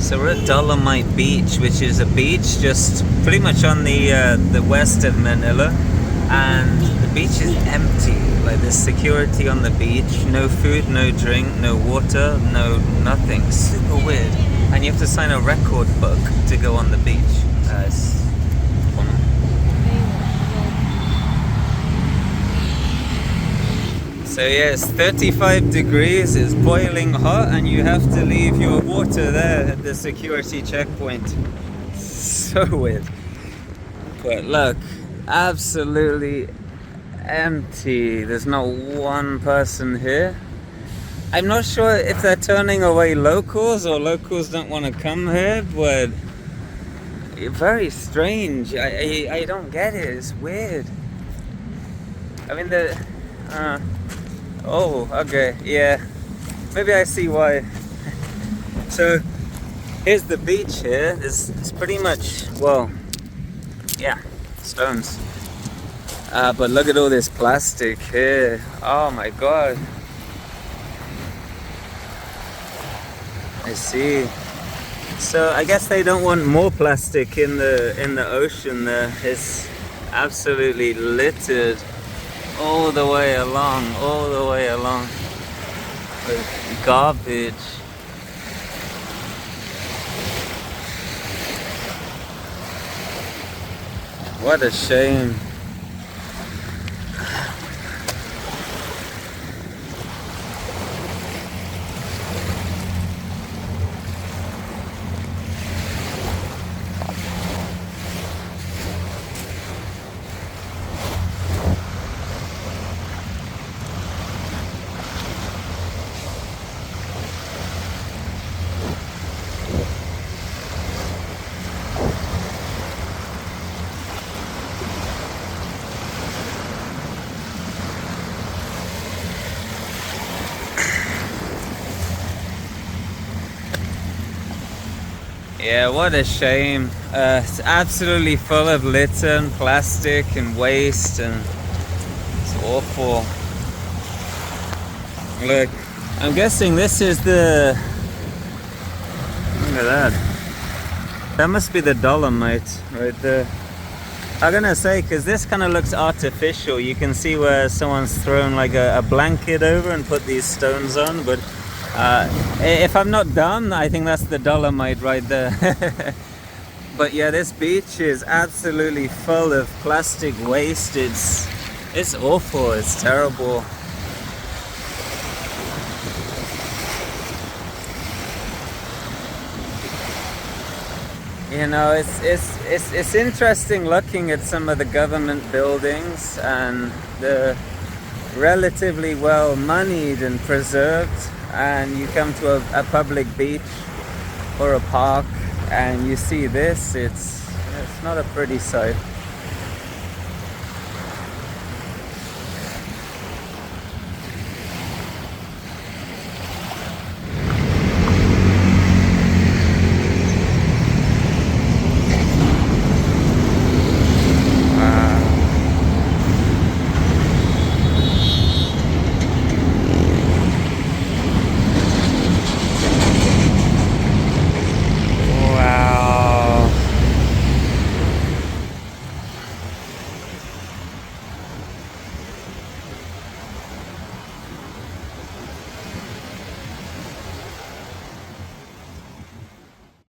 So we're at Dolomite Beach, which is a beach just pretty much on the west of Manila, and the beach is empty. Like there's security on the beach, no food, no drink, no water, no nothing. Super weird. And you have to sign a record book to go on the beach. It's fun. So yeah, it's 35 degrees, it's boiling hot, and you have to leave your water there at the security checkpoint. So weird. But look, absolutely empty. There's not one person here. I'm not sure if they're turning away locals or locals don't want to come here, but very strange. I don't get it. It's weird. I mean oh, okay, yeah. Maybe I see why. So, here's the beach here. It's pretty much, well, yeah, stones. But look at all this plastic here. Oh my god. I see. So I guess they don't want more plastic in the ocean there. It's absolutely littered all the way along with garbage. What a shame. Yeah, what a shame. It's absolutely full of litter and plastic and waste, and it's awful. Look, I'm guessing this is the... Look at that. That must be the Dolomite right there. I'm gonna say, because this kind of looks artificial. You can see where someone's thrown like a blanket over and put these stones on, but if I'm not dumb, I think that's the Dolomite right there. But yeah, this beach is absolutely full of plastic waste. It's awful. It's terrible. You know, it's interesting looking at some of the government buildings, and they're relatively well moneyed and preserved. And you come to a public beach or a park and you see this, it's not a pretty sight.